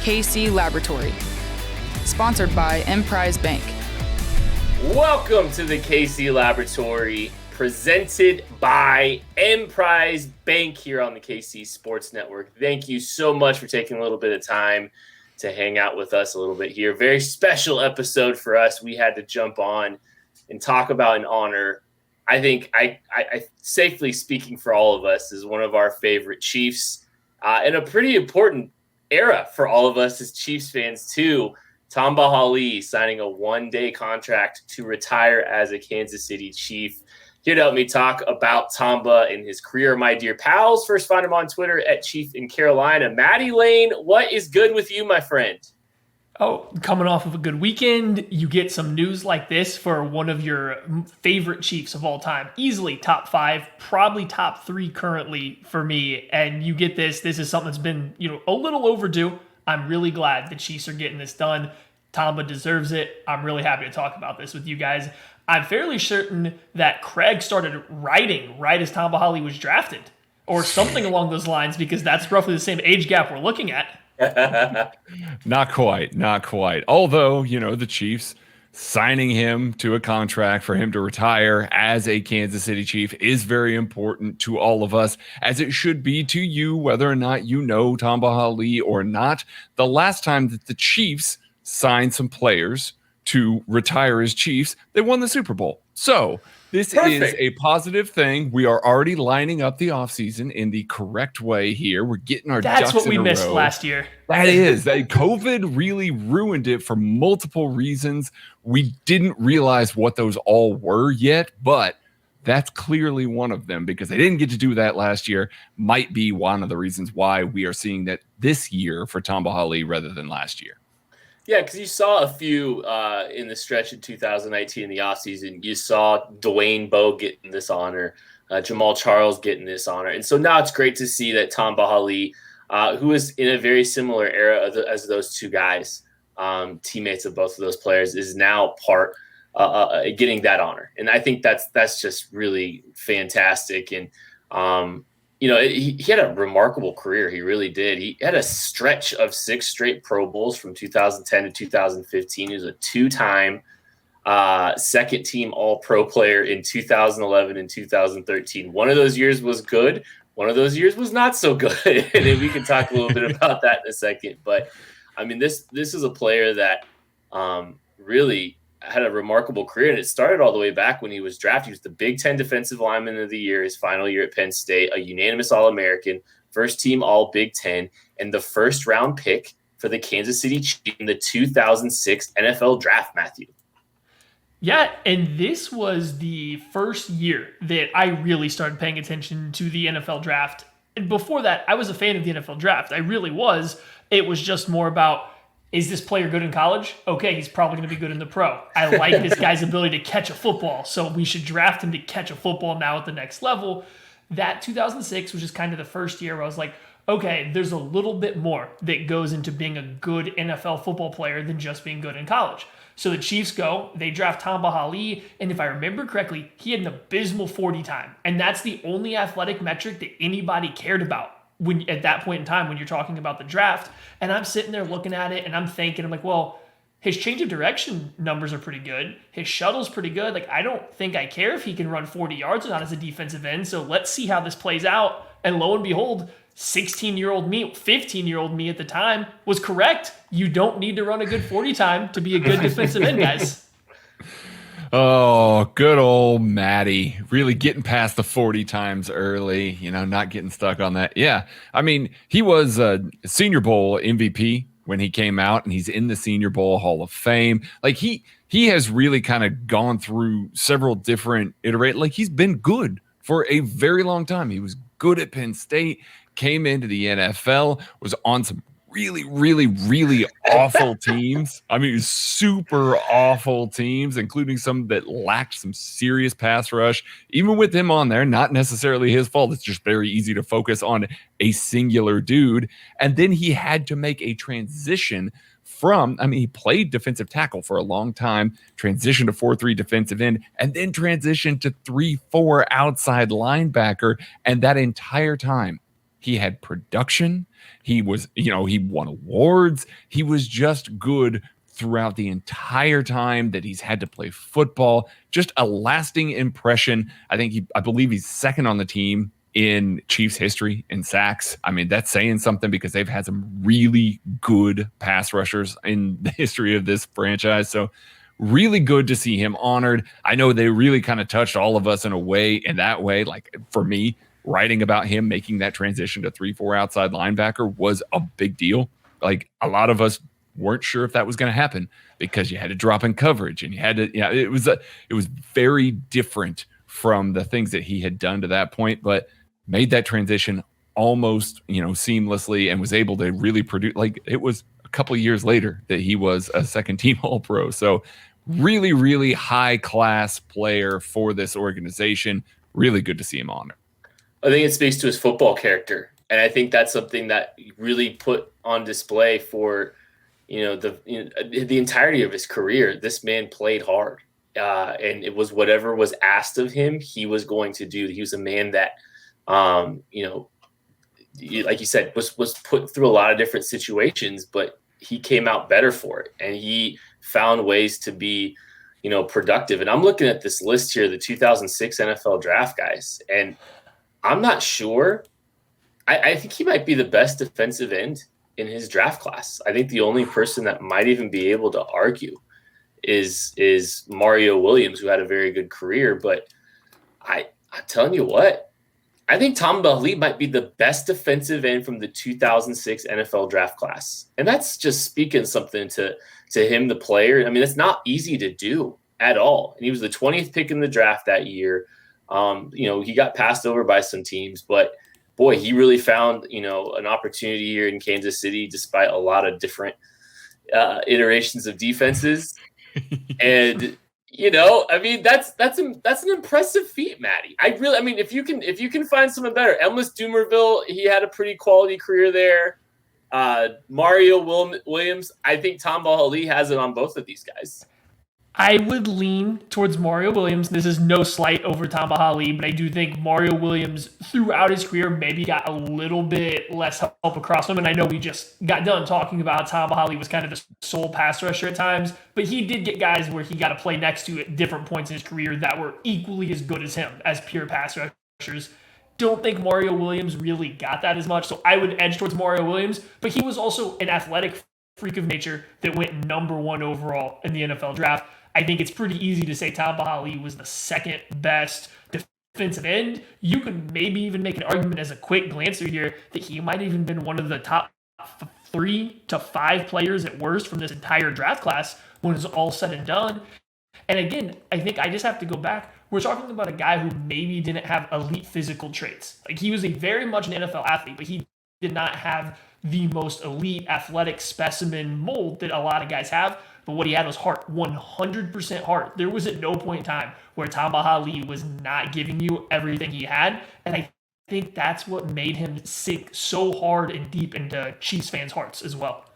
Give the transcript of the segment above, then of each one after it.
KC Laboratory. Sponsored by Emprise Bank. Welcome to the KC Laboratory, presented by Emprise Bank here on the KC Sports Network. Thank you so much for taking a little bit of time to hang out with us a little bit here. Very special episode for us. We had to jump on and talk about an honor. I think I safely speaking for all of us, is one of our favorite Chiefs in a pretty important era for all of us as Chiefs fans too. Tamba Hali signing a one-day contract to retire as a Kansas City Chief. Here to help me talk about Tamba and his career, my dear pals. First, find him on Twitter at Chief in Carolina. Matty Lane, what is good with you, my friend? Oh, coming off of a good weekend, you get some news like this for one of your favorite Chiefs of all time. Easily top 5, probably top 3 currently for me. And you get this. This is something that's been, a little overdue. I'm really glad the Chiefs are getting this done. Tamba deserves it. I'm really happy to talk about this with you guys. I'm fairly certain that Craig started writing right as Tamba Hali was drafted, or something along those lines, because that's roughly the same age gap we're looking at. Not quite. Although, the Chiefs signing him to a contract for him to retire as a Kansas City Chief is very important to all of us, as it should be to you, whether or not you know Tamba Hali or not. The last time that the Chiefs signed some players to retire as Chiefs, they won the Super Bowl. So this is a positive thing. We are already lining up the offseason in the correct way here. We're getting our ducks in a row. That's what we missed last year. That COVID really ruined it for multiple reasons. We didn't realize what those all were yet, but that's clearly one of them, because they didn't get to do that last year. Might be one of the reasons why we are seeing that this year for Tamba Hali rather than last year. Yeah, because you saw a few in the stretch of 2019 in the offseason. You saw Dwayne Bowe getting this honor, Jamal Charles getting this honor. And so now it's great to see that Tamba Hali, who is in a very similar era as those two guys, teammates of both of those players, is now part getting that honor. And I think that's just really fantastic. And he had a remarkable career. He really did. He had a stretch of 6 straight Pro Bowls from 2010 to 2015. He was a 2-time second team All-Pro player in 2011 and 2013. One of those years was good. One of those years was not so good. And we can talk a little bit about that in a second. But I mean, this is a player that really had a remarkable career, and it started all the way back when he was drafted. He was the Big Ten Defensive Lineman of the Year his final year at Penn State, a unanimous All-American, first team All-Big Ten, and the first-round pick for the Kansas City Chiefs in the 2006 NFL Draft, Matthew. Yeah, and this was the first year that I really started paying attention to the NFL Draft. And before that, I was a fan of the NFL Draft. I really was. It was just more about, is this player good in college? Okay, he's probably going to be good in the pro. I like this guy's ability to catch a football, so we should draft him to catch a football now at the next level. That 2006 was just kind of the first year where I was like, okay, there's a little bit more that goes into being a good NFL football player than just being good in college. So the Chiefs they draft Tamba Hali, and if I remember correctly, he had an abysmal 40 time. And that's the only athletic metric that anybody cared about at that point in time when you're talking about the draft. And I'm sitting there looking at it and I'm thinking, I'm like, well, his change of direction numbers are pretty good. His shuttle's pretty good. Like, I don't think I care if he can run 40 yards or not as a defensive end. So let's see how this plays out. And lo and behold, 16-year-old me, 15-year-old me at the time was correct. You don't need to run a good 40 time to be a good defensive end, guys. Oh, good old Matty. Really getting past the 40 times early, not getting stuck on that. Yeah, I mean, he was a Senior Bowl MVP when he came out, and he's in the Senior Bowl Hall of Fame. Like, he has really kind of gone through several different iterations. Like, he's been good for a very long time. He was good at Penn State, came into the NFL, was on some really, really, really awful teams. I mean, super awful teams, including some that lacked some serious pass rush. Even with him on there, not necessarily his fault. It's just very easy to focus on a singular dude. And then he had to make a transition he played defensive tackle for a long time, transitioned to 4-3 defensive end, and then transitioned to 3-4 outside linebacker. And that entire time, He had production. He was, he won awards. He was just good throughout the entire time that he's had to play football. Just a lasting impression. I believe he's second on the team in Chiefs history in sacks. I mean, that's saying something because they've had some really good pass rushers in the history of this franchise. So really good to see him honored. I know they really kind of touched all of us in that way. Like for me, writing about him making that transition to 3-4 outside linebacker was a big deal. Like a lot of us weren't sure if that was going to happen because you had to drop in coverage and you had to, it was very different from the things that he had done to that point, but made that transition almost, seamlessly and was able to really produce. Like it was a couple of years later that he was a second team All-Pro. So really, really high class player for this organization. Really good to see him on it. I think it speaks to his football character. And I think that's something that really put on display for, the entirety of his career. This man played hard. And it was whatever was asked of him, he was going to do. He was a man that, like you said, was put through a lot of different situations, but he came out better for it. And he found ways to be, productive. And I'm looking at this list here, the 2006 NFL draft guys, and I'm not sure. I think he might be the best defensive end in his draft class. I think the only person that might even be able to argue is Mario Williams, who had a very good career. But I'm telling you what, I think Tamba Hali might be the best defensive end from the 2006 NFL draft class. And that's just speaking something to him, the player. I mean, it's not easy to do at all. And he was the 20th pick in the draft that year. He got passed over by some teams, but boy, he really found, an opportunity here in Kansas City, despite a lot of different iterations of defenses. And, that's an impressive feat, Matty. If you can find someone better, Ellis Dumerville, he had a pretty quality career there. Mario Williams, I think Tamba Hali has it on both of these guys. I would lean towards Mario Williams. This is no slight over Tamba Hali, but I do think Mario Williams throughout his career maybe got a little bit less help across him. And I know we just got done talking about Tamba Hali was kind of the sole pass rusher at times, but he did get guys where he got to play next to at different points in his career that were equally as good as him as pure pass rushers. Don't think Mario Williams really got that as much, so I would edge towards Mario Williams, but he was also an athletic freak of nature that went number 1 overall in the NFL draft. I think it's pretty easy to say Tamba Hali was the second best defensive end. You could maybe even make an argument as a quick glancer here that he might have even been one of the top 3 to 5 players at worst from this entire draft class when it's all said and done. And again, I think I just have to go back. We're talking about a guy who maybe didn't have elite physical traits. Like he was very much an NFL athlete, but he did not have the most elite athletic specimen mold that a lot of guys have. But what he had was heart, 100% heart. There was at no point in time where Tamba Hali was not giving you everything he had. And I think that's what made him sink so hard and deep into Chiefs fans' hearts as well.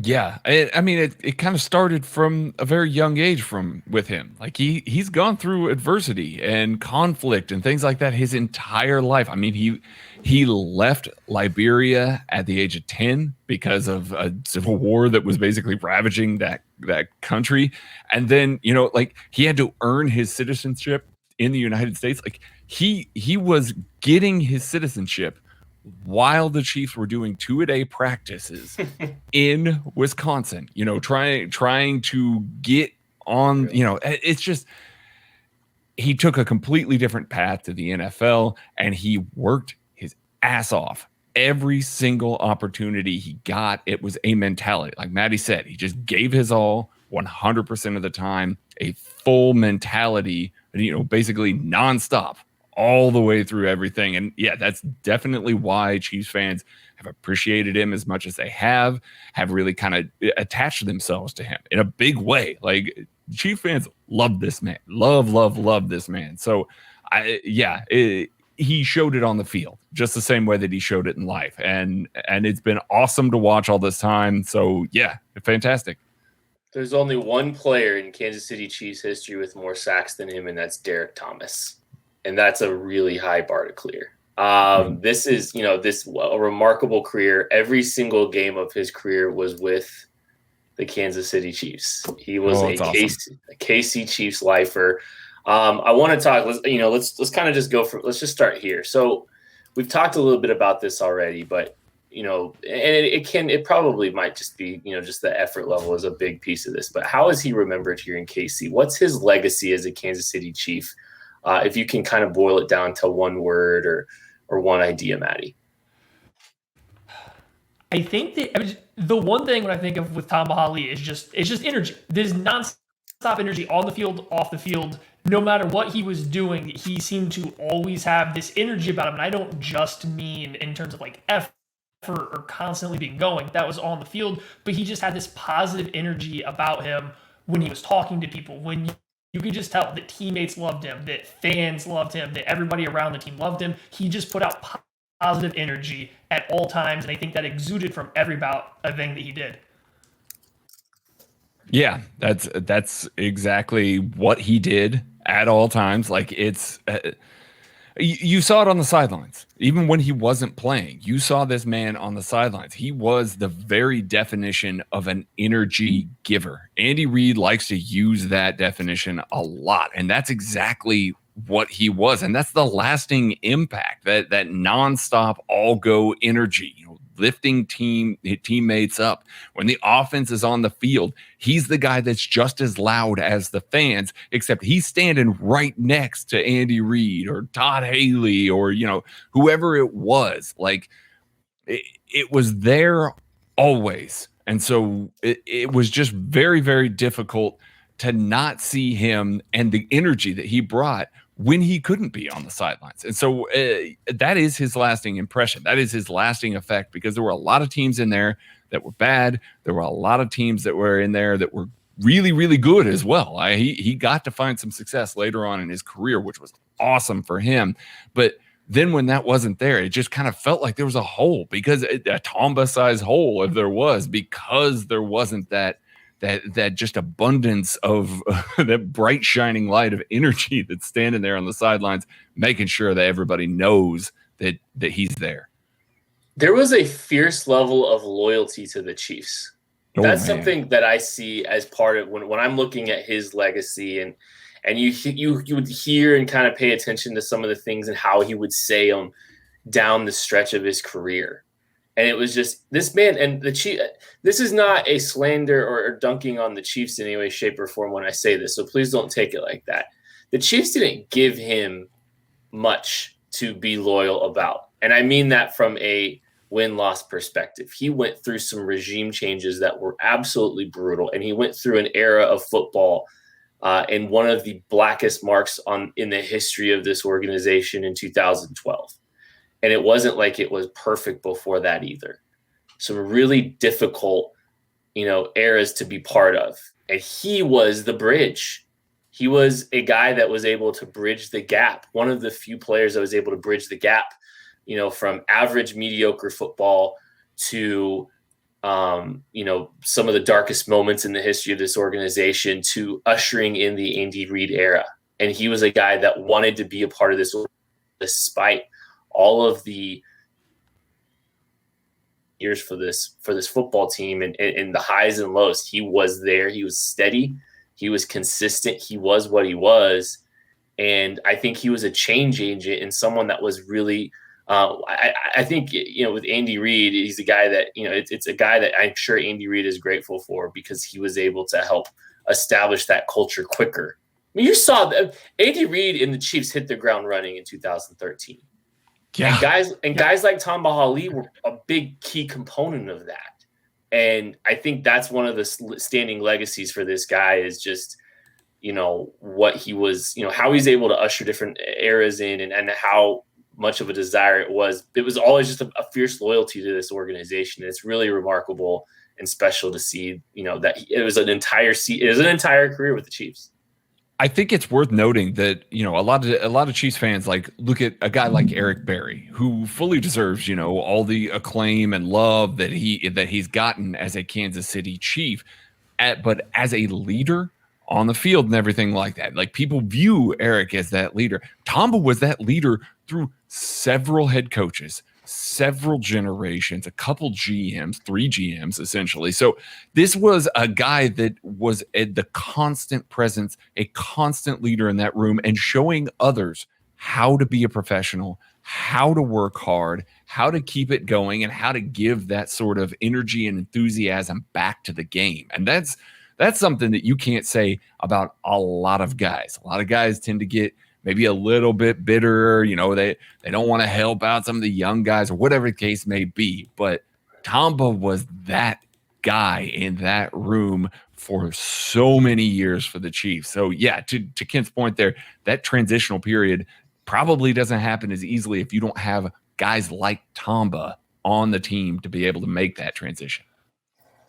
Yeah, it kind of started from a very young age with him. Like he's gone through adversity and conflict and things like that his entire life. I mean, he left Liberia at the age of 10 because of a civil war that was basically ravaging that country, and then he had to earn his citizenship in the United States. Like he was getting his citizenship while the Chiefs were doing 2-a-day practices in Wisconsin, trying to get on, it's just, he took a completely different path to the NFL and he worked his ass off every single opportunity he got. It was a mentality. Like Maddie said, he just gave his all 100% of the time, a full mentality, basically nonstop all the way through everything. And yeah, that's definitely why Chiefs fans have appreciated him as much as they have really kind of attached themselves to him in a big way. Like Chiefs fans love this man, love this man. So he showed it on the field just the same way that he showed it in life. And it's been awesome to watch all this time. So yeah, fantastic. There's only one player in Kansas City Chiefs history with more sacks than him, and that's Derek Thomas. And that's a really high bar to clear. This is, a remarkable career. Every single game of his career was with the Kansas City Chiefs. He was a KC Chiefs lifer. I want to talk. Let's kind of just go for. Let's just start here. So we've talked a little bit about this already, but and it probably might just be just the effort level is a big piece of this. But how is he remembered here in KC? What's his legacy as a Kansas City Chief? If you can kind of boil it down to one word or one idea, Maddie. I think that the one thing when I think of with Tamba Hali is just energy. There's nonstop energy on the field, off the field. No matter what he was doing, he seemed to always have this energy about him. And I don't just mean in terms of like effort or constantly being going. That was on the field, but he just had this positive energy about him when he was talking to people. When you could just tell that teammates loved him, that fans loved him, that everybody around the team loved him. He just put out positive energy at all times, and I think that exuded from every thing that he did. Yeah, that's exactly what he did at all times. Like it's you saw it on the sidelines. Even when he wasn't playing, you saw this man on the sidelines. He was the very definition of an energy giver. Andy Reid likes to use that definition a lot, and that's exactly what he was. And that's the lasting impact, that nonstop all-go energy, lifting teammates up. When the offense is on the field, he's the guy that's just as loud as the fans, except he's standing right next to Andy Reid or Todd Haley or, whoever it was. Like it was there always. And so it was just very, very difficult to not see him and the energy that he brought when he couldn't be on the sidelines. And so that is his lasting impression. That is his lasting effect, because there were a lot of teams in there that were bad. There were a lot of teams that were in there that were really, really good as well. He got to find some success later on in his career, which was awesome for him. But then when that wasn't there, it just kind of felt like there was a hole, because a Tamba-sized hole, if there was, because there wasn't that just abundance of that bright shining light of energy that's standing there on the sidelines, making sure that everybody knows that he's there. There was a fierce level of loyalty to the Chiefs. That's something that I see as part of when I'm looking at his legacy, and you would hear and kind of pay attention to some of the things and how he would say them down the stretch of his career. And it was just this man and the Chief. This is not a slander or dunking on the Chiefs in any way, shape, or form when I say this. So please don't take it like that. The Chiefs didn't give him much to be loyal about. And I mean that from a win-loss perspective. He went through some regime changes that were absolutely brutal. And he went through an era of football and one of the blackest marks in the history of this organization in 2012. And it wasn't like it was perfect before that either. Some really difficult, eras to be part of. And he was the bridge. He was a guy that was able to bridge the gap. One of the few players that was able to bridge the gap, from average, mediocre football to, some of the darkest moments in the history of this organization to ushering in the Andy Reid era. And he was a guy that wanted to be a part of this despite all of the years for this football team and the highs and lows. He was there. He was steady. He was consistent. He was what he was. And I think he was a change agent and someone that was really, I think, with Andy Reid, he's a guy that, it's a guy that I'm sure Andy Reid is grateful for, because he was able to help establish that culture quicker. I mean, you saw that Andy Reid and the Chiefs hit the ground running in 2013. Yeah. And guys like Tamba Hali were a big key component of that. And I think that's one of the standing legacies for this guy is just, what he was, how he's able to usher different eras in and how much of a desire it was. It was always just a fierce loyalty to this organization. It's really remarkable and special to see, that it was an entire career with the Chiefs. I think it's worth noting that, a lot of Chiefs fans look at a guy like Eric Berry, who fully deserves, all the acclaim and love that he's gotten as a Kansas City Chief, but as a leader on the field and everything like that, people view Eric as that leader. Tamba was that leader through several head coaches, several generations, a couple GMs, 3 GMs essentially. So this was a guy that was the constant presence, a constant leader in that room, and showing others how to be a professional, how to work hard, how to keep it going, and how to give that sort of energy and enthusiasm back to the game. And that's something that you can't say about a lot of guys. A lot of guys tend to get maybe a little bit bitter, they don't want to help out some of the young guys or whatever the case may be. But Tamba was that guy in that room for so many years for the Chiefs. So yeah, to Kent's point there, that transitional period probably doesn't happen as easily if you don't have guys like Tamba on the team to be able to make that transition.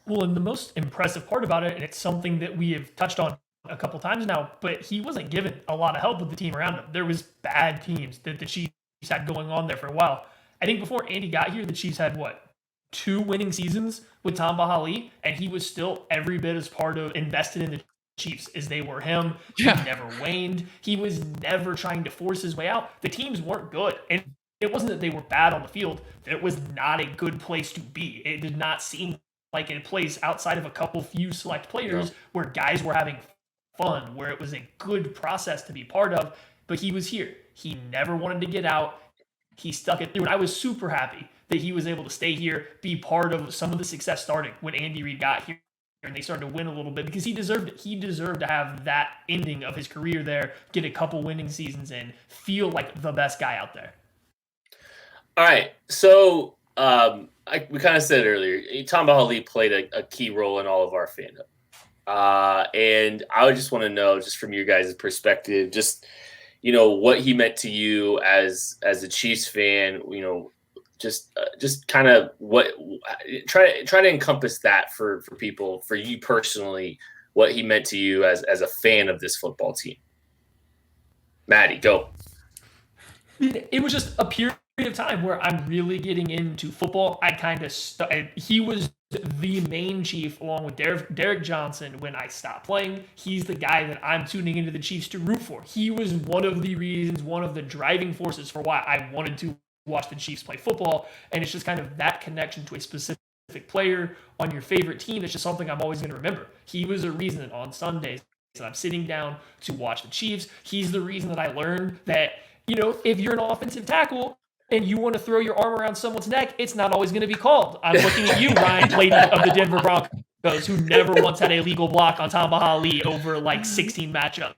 Well, and the most impressive part about it, and it's something that we have touched on a couple times now, but he wasn't given a lot of help with the team around him. There was bad teams that the Chiefs had going on there for a while. I think before Andy got here, the Chiefs had 2 winning seasons with Tamba Hali, and he was still every bit as invested in the Chiefs as they were him. He never waned. He was never trying to force his way out. The teams weren't good, and it wasn't that they were bad on the field. It was not a good place to be. It did not seem like a place outside of a few select players where guys were having fun, where it was a good process to be part of. But he was here. He never wanted to get out. He stuck it through. And I was super happy that he was able to stay here, be part of some of the success starting when Andy Reid got here and they started to win a little bit, because he deserved it. He deserved to have that ending of his career there, get a couple winning seasons, and feel like the best guy out there. All right. So we kind of said earlier, Tamba Hali played a key role in all of our fandom. And I would just want to know, just from your guys' perspective, just, what he meant to you as a Chiefs fan, just kind of try to encompass that for people, for you personally, what he meant to you as a fan of this football team. Maddie, go. It was just a period of time where I'm really getting into football. He was the main Chief along with Derek Johnson when I stopped playing. He's the guy that I'm tuning into the Chiefs to root for. He was one of the reasons, one of the driving forces for why I wanted to watch the Chiefs play football. And it's just kind of that connection to a specific player on your favorite team. It's just something I'm always going to remember. He was a reason that on Sundays that I'm sitting down to watch the Chiefs. He's the reason that I learned that, if you're an offensive tackle and you want to throw your arm around someone's neck, it's not always going to be called. I'm looking at you, Ryan Clayton of the Denver Broncos, who never once had a legal block on Tamba Hali over 16 matchups.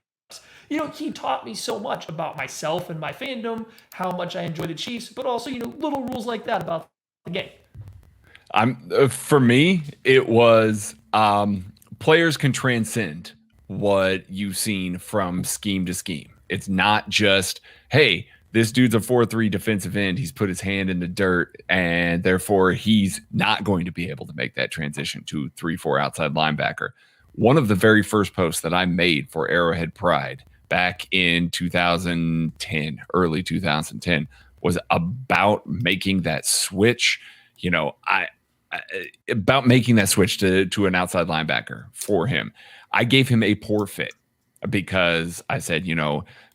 He taught me so much about myself and my fandom, how much I enjoy the Chiefs, but also, little rules like that about the game. For me, it was players can transcend what you've seen from scheme to scheme. It's not just, hey, this dude's a 4-3 defensive end. He's put his hand in the dirt, and therefore he's not going to be able to make that transition to 3-4 outside linebacker. One of the very first posts that I made for Arrowhead Pride back in 2010, early 2010, was about making that switch. About making that switch to an outside linebacker for him. I gave him a poor fit because I said,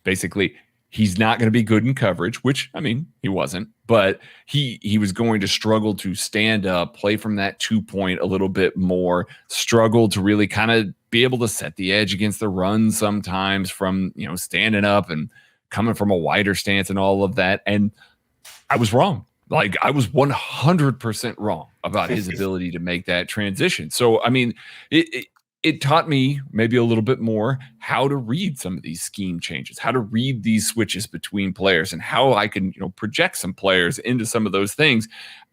basically, he's not going to be good in coverage, which, he wasn't, but he was going to struggle to stand up, play from that 2-point a little bit more, struggle to really kind of be able to set the edge against the run sometimes from, standing up and coming from a wider stance and all of that. And I was wrong. I was 100% wrong about his ability to make that transition. So, it taught me maybe a little bit more how to read some of these scheme changes, how to read these switches between players, and how I can, project some players into some of those things.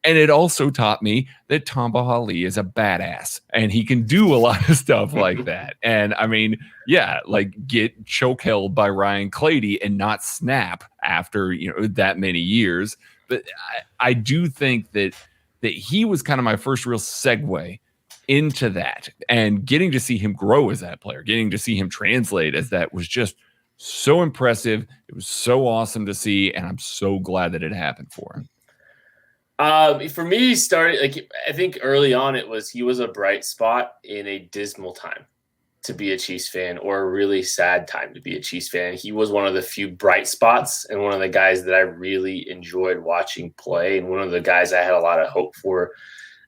And it also taught me that Tamba Hali is a badass and he can do a lot of stuff like that. And get choke held by Ryan Clady and not snap after, that many years. But I do think that he was kind of my first real segue into that, and getting to see him grow as that player, getting to see him translate as that was just so impressive. It was so awesome to see, and I'm so glad that it happened for him. For me, he started I think early on he was a bright spot in a dismal time to be a Chiefs fan or a really sad time to be a Chiefs fan. He was one of the few bright spots and one of the guys that I really enjoyed watching play, and one of the guys I had a lot of hope for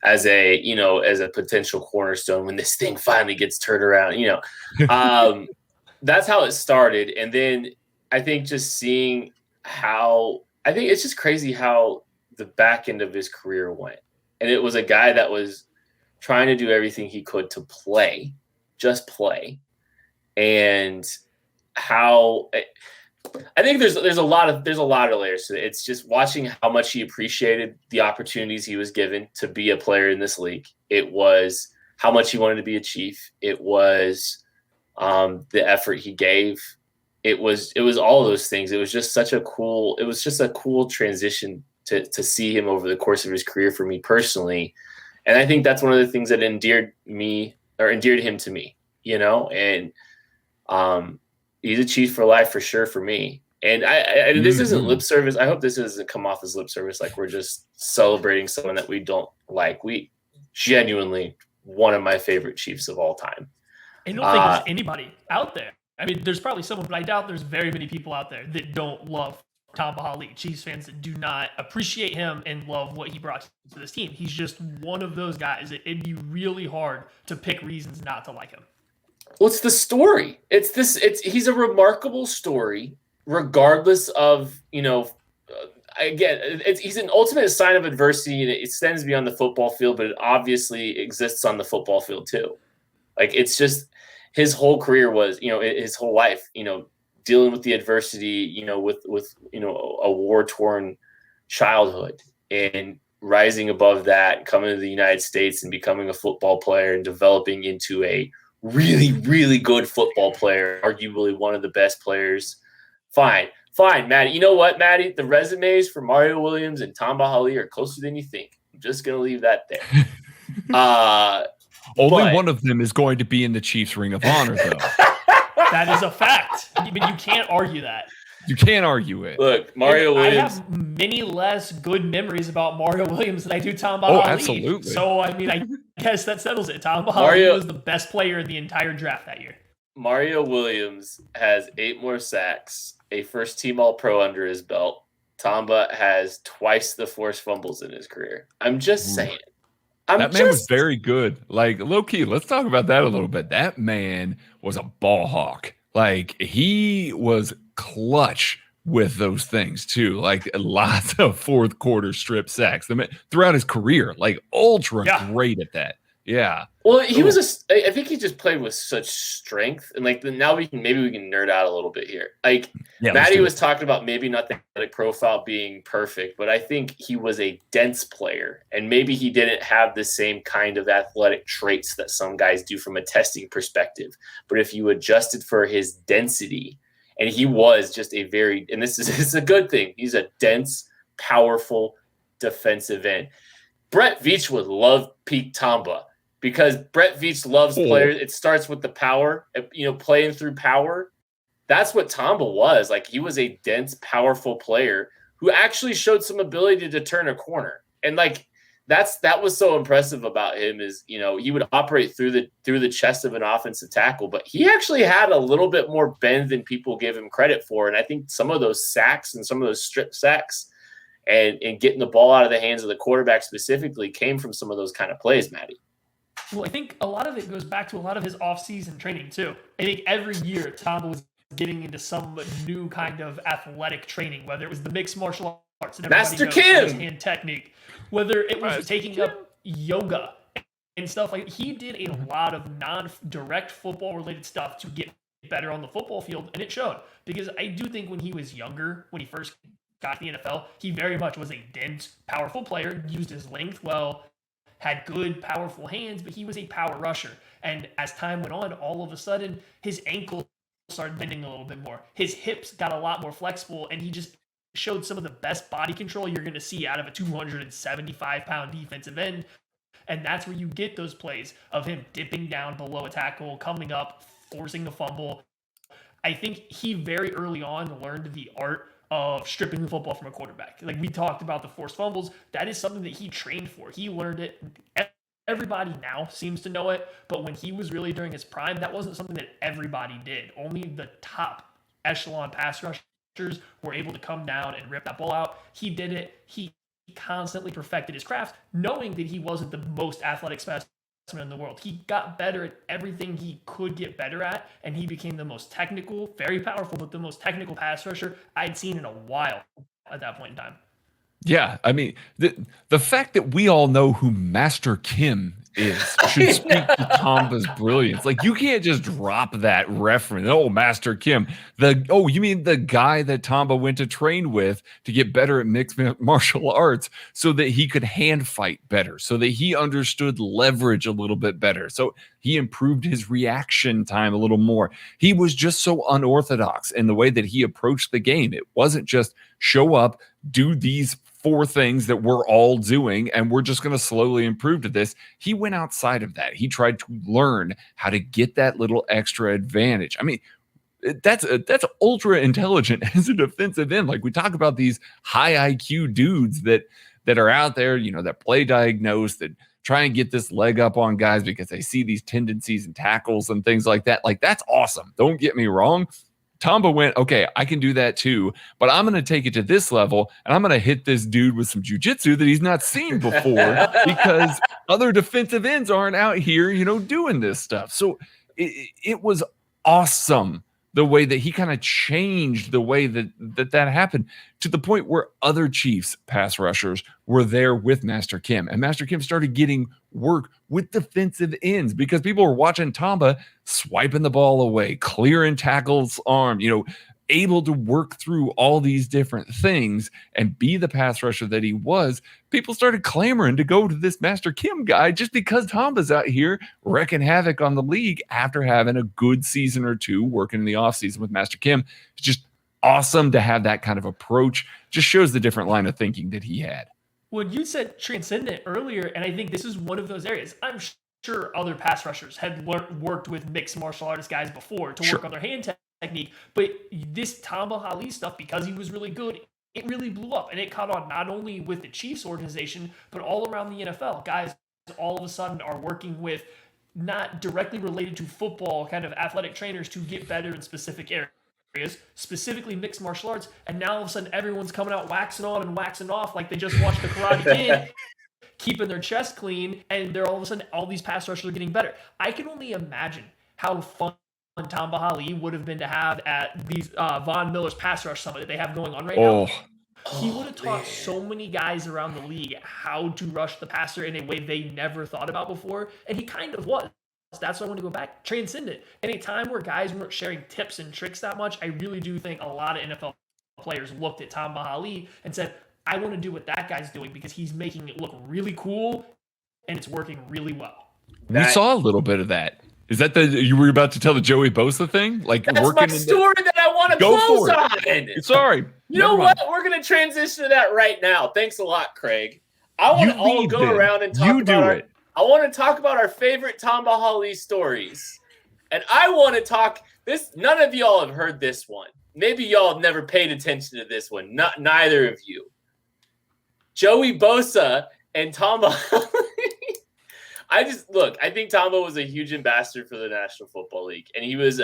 as a potential cornerstone when this thing finally gets turned around. That's how it started. And then I think just seeing how I think it's just crazy how the back end of his career went. And it was a guy that was trying to do everything he could to play, just play. And how I think there's a lot of layers to it. It's just watching how much he appreciated the opportunities he was given to be a player in this league. It was how much he wanted to be a Chief. It was the effort he gave. It was all of those things. It was just a cool transition to see him over the course of his career for me personally. And I think that's one of the things that endeared him to me, and he's a Chief for life for sure for me. And this isn't lip service. I hope this doesn't come off as lip service, like we're just celebrating someone that we don't like. We genuinely one of my favorite Chiefs of all time. I don't think there's anybody out there. I mean, there's probably someone, but I doubt there's very many people out there that don't love Tamba Hali, Chiefs fans that do not appreciate him and love what he brought to this team. He's just one of those guys that it'd be really hard to pick reasons not to like him. Well, it's the story. He's a remarkable story, regardless of, he's an ultimate sign of adversity, and it extends beyond the football field, but it obviously exists on the football field too. Like, it's just his whole career was, his whole life, dealing with the adversity, with a war-torn childhood and rising above that, coming to the United States and becoming a football player and developing into a really, really good football player, arguably one of the best players. Fine, Maddie. You know what, Maddie? The resumes for Mario Williams and Tamba Hali are closer than you think. I'm just going to leave that there. Only one of them is going to be in the Chiefs Ring of Honor, though. That is a fact. But you can't argue that. You can't argue it. Look, Mario Williams. I have many less good memories about Mario Williams than I do Tamba Hali. Absolutely. So, I mean, I guess that settles it. Tamba Hali was the best player in the entire draft that year. Mario Williams has 8 more sacks, a first-team All-Pro under his belt. Tamba has twice the forced fumbles in his career. I'm just saying. That man was very good. Like, low-key, let's talk about that a little bit. That man was a ball hawk. Like, he was clutch with those things, too. Like, lots of fourth-quarter strip sacks. The man, throughout his career, like, ultra great at that. Yeah. Well, I think he just played with such strength, and now we can nerd out a little bit here. Maddie was talking about maybe not the athletic profile being perfect, but I think he was a dense player, and maybe he didn't have the same kind of athletic traits that some guys do from a testing perspective. But if you adjusted for his density, and he was just and this is a good thing. He's a dense, powerful defensive end. Brett Veach would love peak Tamba. Because Brett Veach loves players. It starts with the power, playing through power. That's what Tamba was. Like, he was a dense, powerful player who actually showed some ability to turn a corner. And that was so impressive about him is, he would operate through the chest of an offensive tackle, but he actually had a little bit more bend than people give him credit for. And I think some of those sacks and some of those strip sacks and getting the ball out of the hands of the quarterback specifically came from some of those kind of plays, Maddie. Well, I think a lot of it goes back to a lot of his off-season training, too. I think every year Tamba was getting into some new kind of athletic training, whether it was the mixed martial arts and Master Kim hand technique, whether it was taking up yoga and stuff like that. He did a lot of non-direct football-related stuff to get better on the football field, and it showed. Because I do think when he was younger, when he first got to the NFL, he very much was a dense, powerful player, used his length well, had good, powerful hands, but he was a power rusher. And as time went on, all of a sudden, his ankles started bending a little bit more. His hips got a lot more flexible, and he just showed some of the best body control you're going to see out of a 275-pound defensive end. And that's where you get those plays of him dipping down below a tackle, coming up, forcing a fumble. I think he very early on learned the art of stripping the football from a quarterback. Like, we talked about the forced fumbles. That is something that he trained for. He learned it everybody now seems to know it, but when he was really during his prime, that wasn't something that everybody did. Only the top echelon pass rushers were able to come down and rip that ball out. He did it. He constantly perfected his craft, knowing that he wasn't the most athletic specimen in the world. He got better at everything he could get better at, and he became the most technical, very powerful, but the most technical pass rusher I'd seen in a while at that point in time. Yeah, I mean, the fact that we all know who Master Kim is should speak to Tamba's brilliance. Like, you can't just drop that reference. Oh, Master Kim. You mean the guy that Tamba went to train with to get better at mixed martial arts so that he could hand fight better, so that he understood leverage a little bit better, so he improved his reaction time a little more. He was just so unorthodox in the way that he approached the game. It wasn't just show up, do these 4 things that we're all doing, and we're just going to slowly improve to this. He went outside of that. He tried to learn how to get that little extra advantage. I mean, that's ultra intelligent as a defensive end. Like, we talk about these high IQ dudes that are out there, that play diagnose, that try and get this leg up on guys because they see these tendencies and tackles and things like that. Like, that's awesome. Don't get me wrong. Tamba went, okay, I can do that too, but I'm going to take it to this level, and I'm going to hit this dude with some jujitsu that he's not seen before because other defensive ends aren't out here, doing this stuff. So it was awesome the way that he kind of changed the way that happened, to the point where other Chiefs pass rushers were there with Master Kim, and Master Kim started getting work with defensive ends because people were watching Tamba swiping the ball away, clearing tackles' arm, able to work through all these different things and be the pass rusher that he was. People started clamoring to go to this Master Kim guy just because Tamba's out here wrecking havoc on the league after having a good season or two working in the offseason with Master Kim. It's just awesome to have that kind of approach. Just shows the different line of thinking that he had. When you said transcendent earlier, and I think this is one of those areas, I'm sure other pass rushers had worked with mixed martial artist guys before to work on their hand technique, but this Tamba Hali stuff, because he was really good, it really blew up, and it caught on not only with the Chiefs organization, but all around the NFL. Guys all of a sudden are working with not directly related to football kind of athletic trainers to get better in specific areas, specifically mixed martial arts, and now all of a sudden everyone's coming out waxing on and waxing off like they just watched the Karate Kid, keeping their chest clean, and they're all of a sudden, all these pass rushers are getting better. I can only imagine how fun Tamba Hali would have been to have at these Von Miller's pass rush summit that they have going on right now. He would have taught so many guys around the league how to rush the passer in a way they never thought about before, and he kind of was. That's why I want to go back. Transcendent. In a time where guys weren't sharing tips and tricks that much, I really do think a lot of NFL players looked at Tamba Hali and said, I want to do what that guy's doing because he's making it look really cool and it's working really well. We saw a little bit of that. Is that you were about to tell the Joey Bosa thing? Like, that's my story that I want to close on. Sorry. You know what? We're going to transition to that right now. Thanks a lot, Craig. I want to all go around and talk about I want to talk about our favorite Tamba Hali stories. And I want to talk this. None of y'all have heard this one. Maybe y'all have never paid attention to this one. Neither of you. Joey Bosa and Tamba Hali. I think Tamba was a huge ambassador for the National Football League, and he loved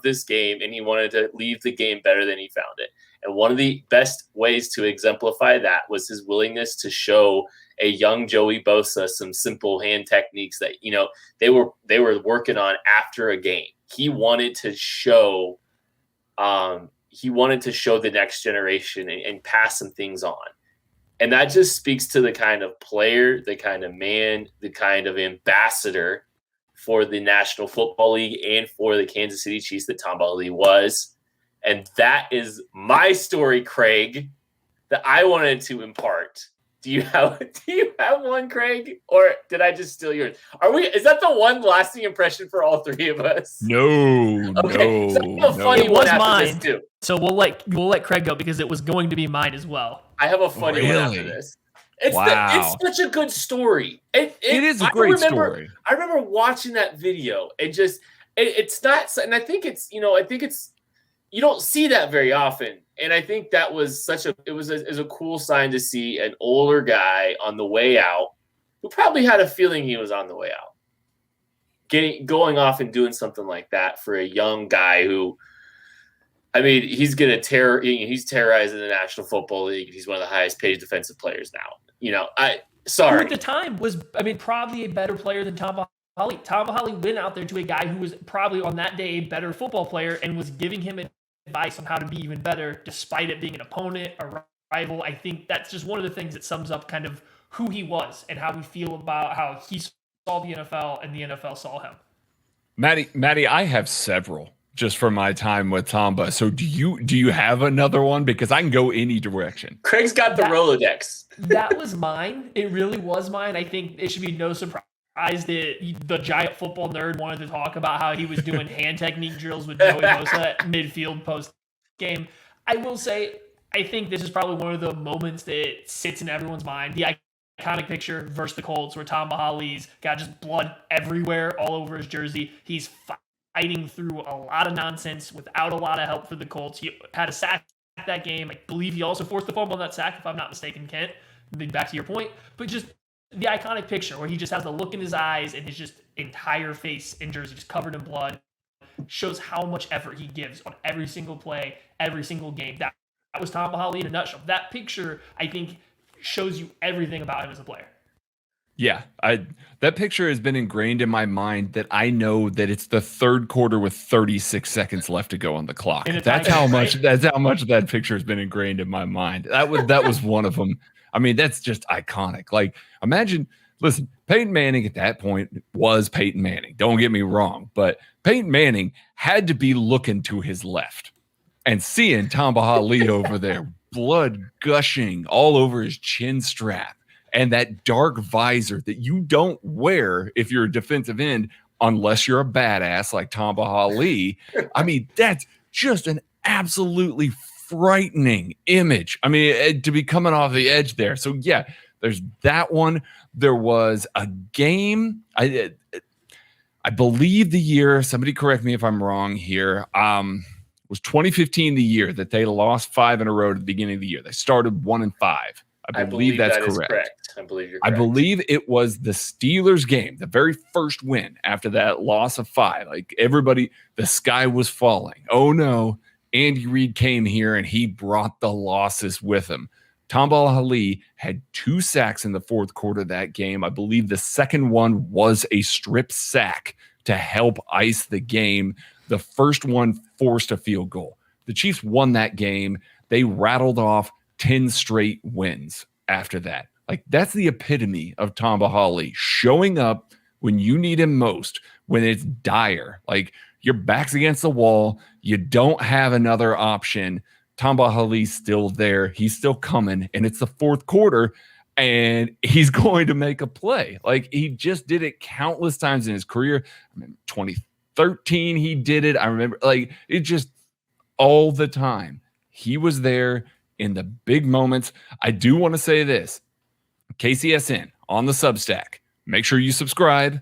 this game, and he wanted to leave the game better than he found it. And one of the best ways to exemplify that was his willingness to show a young Joey Bosa some simple hand techniques that they were working on after a game. He wanted to show the next generation and pass some things on. And that just speaks to the kind of player, the kind of man, the kind of ambassador for the National Football League and for the Kansas City Chiefs that Tamba Hali was. And that is my story, Craig, that I wanted to impart. Do you have one, Craig? Or did I just steal yours? Is that the one lasting impression for all three of us? No. It was mine. Too. So we'll let Craig go because it was going to be mine as well. I have a funny one after this. It's such a good story. It is a great story. I remember watching that video and just it's not, and I think it's you don't see that very often. And I think that was it was a cool sign to see an older guy on the way out who probably had a feeling he was on the way out. Going off and doing something like that for a young guy who, I mean, he's he's terrorizing the National Football League. He's one of the highest paid defensive players now. Who at the time was, probably a better player than Tamba Hali. Tamba Hali went out there to a guy who was probably on that day a better football player and was giving him advice on how to be even better, despite it being an opponent, a rival. I think that's just one of the things that sums up kind of who he was and how we feel about how he saw the NFL and the NFL saw him. Maddie, I have several just from my time with Tamba. So do you have another one? Because I can go any direction. Craig's got the Rolodex. That was mine. It really was mine. I think it should be no surprise that the giant football nerd wanted to talk about how he was doing hand technique drills with Joey Bosa at midfield post game. I will say, I think this is probably one of the moments that sits in everyone's mind. The iconic picture versus the Colts where Tamba Hali's got just blood everywhere all over his jersey. He's fighting through a lot of nonsense without a lot of help for the Colts. He had a sack that game. I believe he also forced the fumble on that sack, if I'm not mistaken, Kent. Back to your point. But just the iconic picture where he just has the look in his eyes and his just entire face in jersey just covered in blood shows how much effort he gives on every single play, every single game. That was Tamba Hali in a nutshell. That picture, I think, shows you everything about him as a player. Yeah, that picture has been ingrained in my mind that I know that it's the third quarter with 36 seconds left to go on the clock. That's how much that picture has been ingrained in my mind. That was one of them. I mean, that's just iconic. Like, imagine, listen, Peyton Manning at that point was Peyton Manning. Don't get me wrong, but Peyton Manning had to be looking to his left and seeing Tamba Hali over there, blood gushing all over his chin strap. And that dark visor that you don't wear if you're a defensive end, unless you're a badass like Tamba Hali. I mean, that's just an absolutely frightening image. I mean, to be coming off the edge there. So yeah, there's that one. There was a game. I believe the year, somebody correct me if I'm wrong here, was 2015 the year that they lost 5 in a row at the beginning of the year. They started 1-5. I believe that's correct. I believe you're correct. I believe it was the Steelers game, the very first win after that loss of 5. Like everybody, the sky was falling. Oh no, Andy Reid came here and he brought the losses with him. Tamba Hali had 2 sacks in the fourth quarter of that game. I believe the second one was a strip sack to help ice the game. The first one forced a field goal. The Chiefs won that game. They rattled off 10 straight wins after that. Like, that's the epitome of Tamba Hali, showing up when you need him most, when it's dire. Like, your back's against the wall. You don't have another option. Tamba Hali's still there. He's still coming, and it's the fourth quarter, and he's going to make a play. Like, he just did it countless times in his career. I mean, 2013, he did it. I remember, like, it just all the time. He was there in the big moments. I do want to say this. KCSN on the Substack. Make sure you subscribe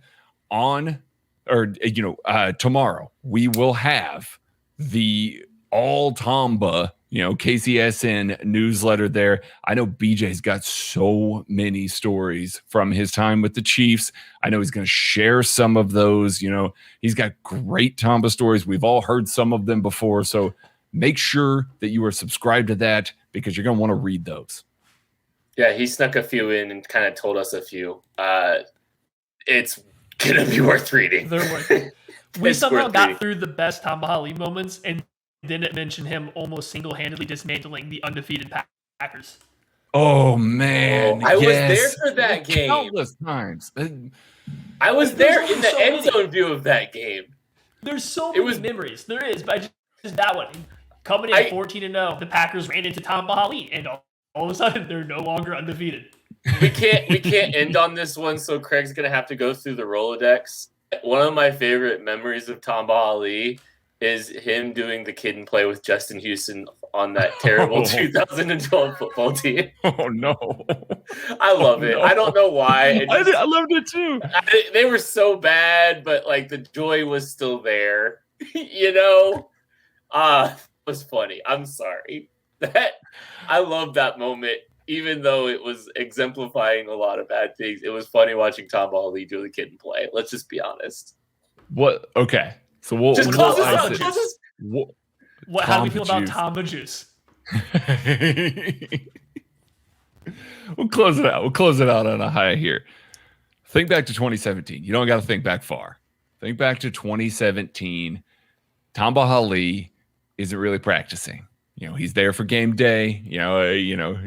tomorrow. We will have the all Tamba, KCSN newsletter there. I know BJ's got so many stories from his time with the Chiefs. I know he's going to share some of those. He's got great Tamba stories. We've all heard some of them before. So make sure that you are subscribed to that because you're going to want to read those. Yeah, he snuck a few in and kind of told us a few. It's going to be worth reading. They're worth it. We somehow got through the best Tamba Hali moments and didn't mention him almost single-handedly dismantling the undefeated Packers. Oh, man. I was there for that game. Countless times. I was there in the end zone view of that game. There's so many memories. There is, but just that one. Coming in 14-0, the Packers ran into Tamba Hali, and all of a sudden, they're no longer undefeated. We can't end on this one, so Craig's going to have to go through the Rolodex. One of my favorite memories of Tamba Hali is him doing the kid and play with Justin Houston on that terrible 2012 football team. Oh, no. I love it. No. I don't know why. I loved it, too. They were so bad, but, the joy was still there. It was funny. I'm sorry. I love that moment. even though it was exemplifying a lot of bad things, it was funny watching Tamba Hali do the kid and play. Let's just be honest. What? Okay. So we'll Just close this out. How do we feel about Tamba Juice? We'll close it out. We'll close it out on a high here. Think back to 2017. You don't got to think back far. Think back to 2017. Tamba Hali isn't really practicing. He's there for game day.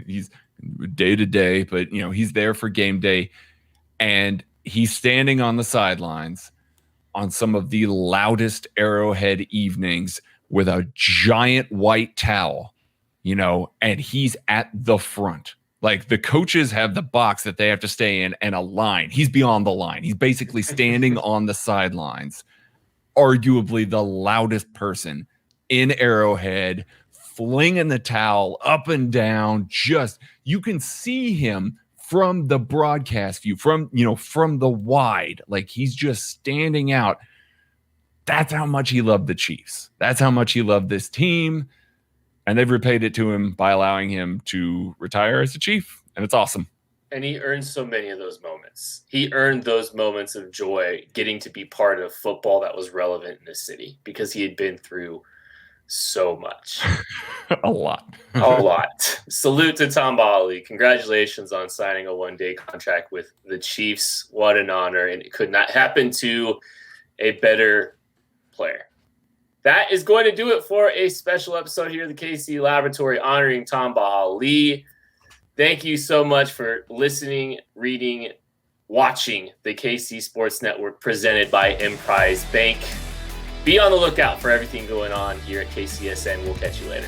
He's day to day, but he's there for game day, and he's standing on the sidelines on some of the loudest Arrowhead evenings with a giant white towel, and he's at the front. Like, the coaches have the box that they have to stay in and a line. He's beyond the line. He's basically standing on the sidelines, arguably the loudest person in Arrowhead, flinging the towel up and down. Just, you can see him from the broadcast view, from the wide, like he's just standing out. That's how much he loved the Chiefs. That's how much he loved this team. And they've repaid it to him by allowing him to retire as a Chief. And it's awesome. And he earned so many of those moments. He earned those moments of joy getting to be part of football that was relevant in this city because he had been through so much. A lot. Salute to Tamba Hali. Congratulations on signing a one-day contract with the Chiefs. What an honor. And it could not happen to a better player. That is going to do it for a special episode here at the KC Laboratory honoring Tamba Hali. Thank you so much for listening, reading, watching the KC Sports Network presented by Emprise Bank. Be on the lookout for everything going on here at KCSN. We'll catch you later.